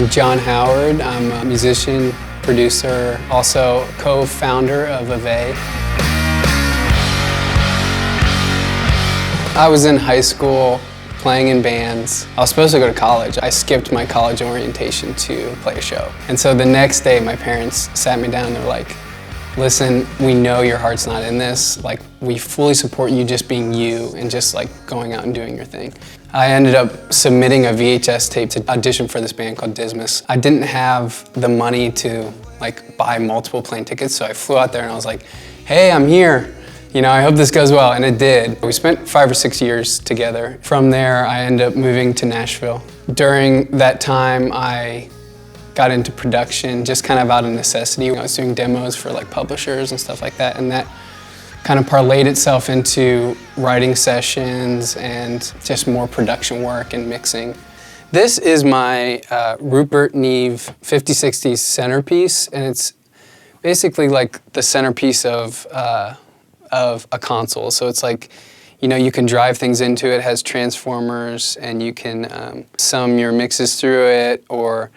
John Howard. I'm a musician, producer, also co-founder of Avvay. I was in high school playing in bands. I was supposed to go to college. I skipped my college orientation to play a show. And so the next day my parents sat me down and they were like, listen, we know your heart's not in this. Like, we fully support you just being you and just like going out and doing your thing. I ended up submitting a VHS tape to audition for this band called Dismas. I didn't have the money to like buy multiple plane tickets, so I flew out there and I was like, hey, I'm here. You know, I hope this goes well, and it did. We spent 5 or 6 years together. From there, I ended up moving to Nashville. During that time, I got into production just kind of out of necessity. I was doing demos for like publishers and stuff like that, and that kind of parlayed itself into writing sessions and just more production work and mixing. This is my Rupert Neve 5060 centerpiece, and it's basically like the centerpiece of a console. So it's like, you know, you can drive things into it. It has transformers, and you can sum your mixes through it, or,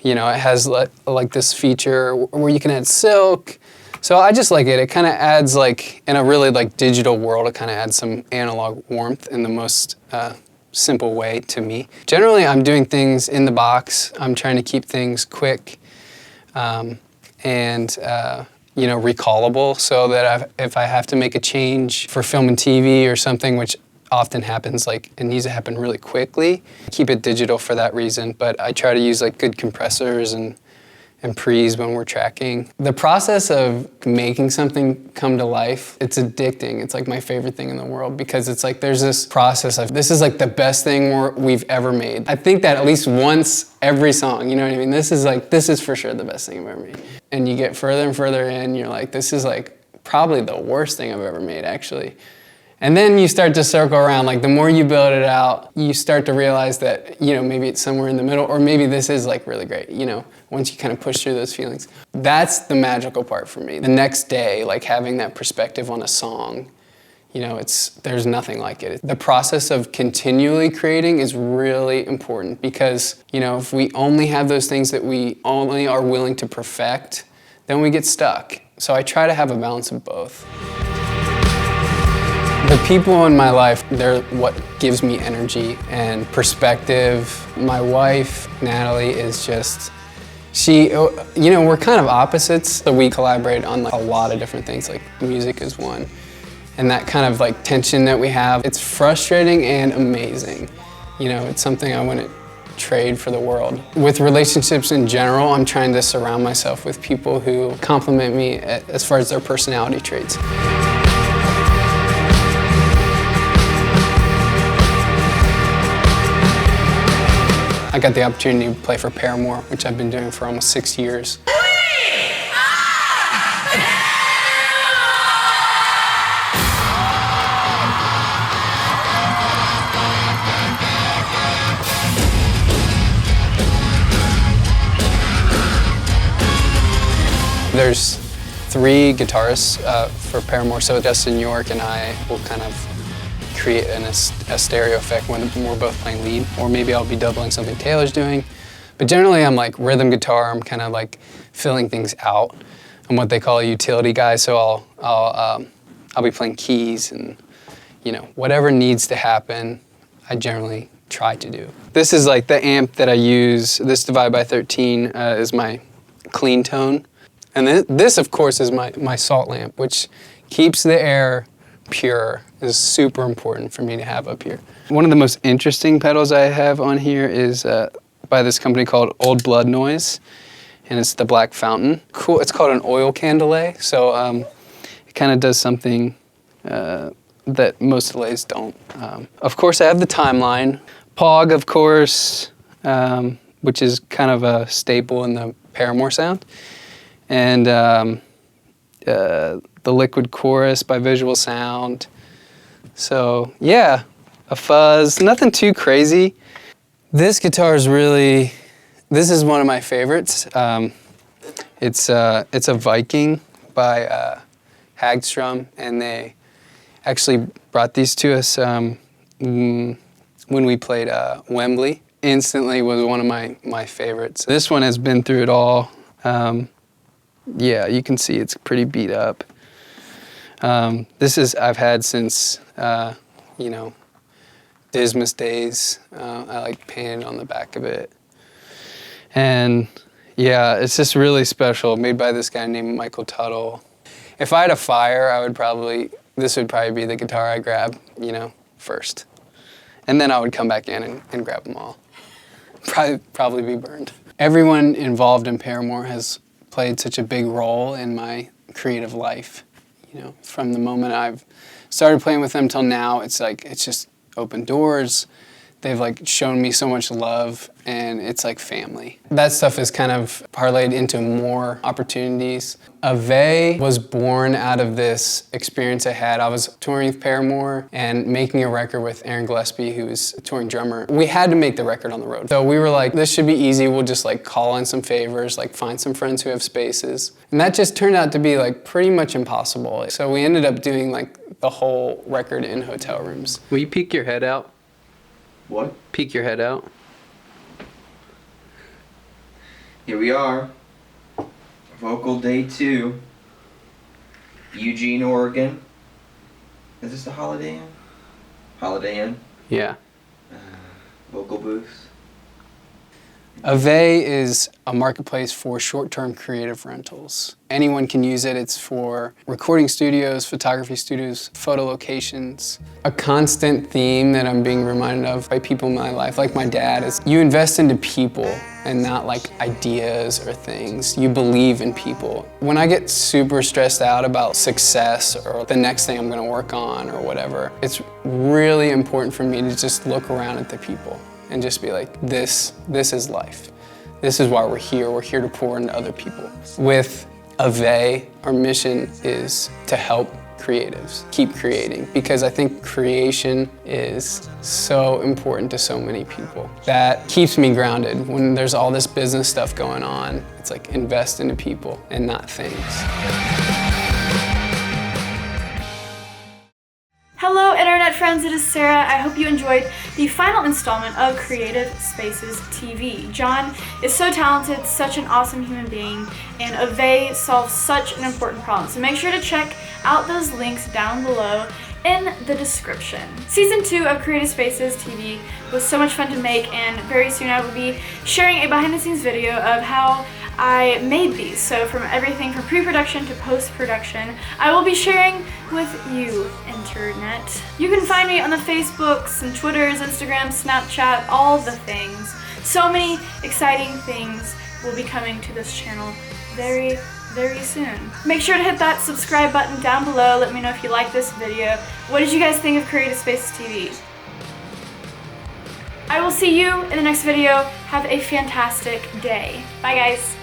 you know, it has like this feature where you can add silk. So I just like it. It kind of adds, like, in a really like digital world, it kind of adds some analog warmth in the most simple way to me. Generally, I'm doing things in the box. I'm trying to keep things quick and you know, recallable, so that if I have to make a change for film and TV or something, which often happens, like it needs to happen really quickly, I keep it digital for that reason. But I try to use like good compressors and pre's when we're tracking. The process of making something come to life, it's addicting. It's like my favorite thing in the world, because it's like there's this process of, this is like the best thing we've ever made. I think that at least once every song, you know what I mean? This is for sure the best thing I've ever made. And you get further and further in, you're like, this is like probably the worst thing I've ever made, actually. And then you start to circle around. Like, the more you build it out, you start to realize that, you know, maybe it's somewhere in the middle, or maybe this is like really great, you know, once you kind of push through those feelings. That's the magical part for me. The next day, like having that perspective on a song, you know, there's nothing like it. The process of continually creating is really important, because, you know, if we only have those things that we only are willing to perfect, then we get stuck. So I try to have a balance of both. The people in my life, they're what gives me energy and perspective. My wife, Natalie, is just, you know, we're kind of opposites, so we collaborate on like a lot of different things, like music is one. And that kind of like tension that we have, it's frustrating and amazing. You know, it's something I wouldn't trade for the world. With relationships in general, I'm trying to surround myself with people who compliment me as far as their personality traits. I got the opportunity to play for Paramore, which I've been doing for almost 6 years. There's 3 guitarists for Paramore, so Justin York and I will kind of create a stereo effect when we're both playing lead, or maybe I'll be doubling something Taylor's doing. But generally I'm like rhythm guitar, I'm kind of like filling things out. I'm what they call a utility guy, so I'll be playing keys, and, you know, whatever needs to happen, I generally try to do. This is like the amp that I use. This Divide by 13 is my clean tone. And this, of course, is my salt lamp, which keeps the air pure. Is super important for me to have up here. One of the most interesting pedals I have on here is by this company called Old Blood Noise, and it's the Black Fountain. Cool. It's called an oil candelay, so it kind of does something that most delays don't. Of course, I have the Timeline. Pog, of course, which is kind of a staple in the Paramore sound, and the Liquid Chorus by Visual Sound. So yeah, a fuzz, nothing too crazy. This guitar is really, this is one of my favorites. It's a Viking by Hagstrom, and they actually brought these to us when we played Wembley instantly was one of my favorites. This one has been through it all. Yeah, you can see it's pretty beat up. This is I've had since, you know, Dismas days. I like painted on the back of it. And yeah, it's just really special, made by this guy named Michael Tuttle. If I had a fire, this would probably be the guitar I grab, you know, first. And then I would come back in and grab them all. Probably be burned. Everyone involved in Paramore has played such a big role in my creative life. You know, from the moment I've started playing with them till now, it's just opened doors. They've like shown me so much love, and it's like family. That stuff is kind of parlayed into more opportunities. Avvay was born out of this experience I had. I was touring with Paramore and making a record with Aaron Gillespie, who's a touring drummer. We had to make the record on the road. So we were like, this should be easy. We'll just like call in some favors, like find some friends who have spaces. And that just turned out to be like pretty much impossible. So we ended up doing like the whole record in hotel rooms. Will you peek your head out? What? Peek your head out. Here we are. Vocal day 2. Eugene, Oregon. Is this the Holiday Inn? Holiday Inn? Yeah. Vocal booths. Avvay is a marketplace for short-term creative rentals. Anyone can use it. It's for recording studios, photography studios, photo locations. A constant theme that I'm being reminded of by people in my life, like my dad, is you invest into people and not like ideas or things. You believe in people. When I get super stressed out about success or the next thing I'm gonna work on or whatever, it's really important for me to just look around at the people and just be like, this is life. This is why we're here. We're here to pour into other people. With Avvay, our mission is to help creatives keep creating, because I think creation is so important to so many people. That keeps me grounded. When there's all this business stuff going on, it's like invest into people and not things. Hello internet friends, it is Sarah. I hope you enjoyed the final installment of Creative Spaces TV. John is so talented, such an awesome human being, and Avvay solves such an important problem. So make sure to check out those links down below in the description. Season 2 of Creative Spaces TV was so much fun to make, and very soon I will be sharing a behind the scenes video of how I made these. So from everything from pre-production to post-production, I will be sharing with you, internet. You can find me on the Facebooks and Twitters, Instagram, Snapchat, all the things. So many exciting things will be coming to this channel very, very soon. Make sure to hit that subscribe button down below. Let me know if you like this video. What did you guys think of Creative Spaces TV? I will see you in the next video. Have a fantastic day. Bye guys.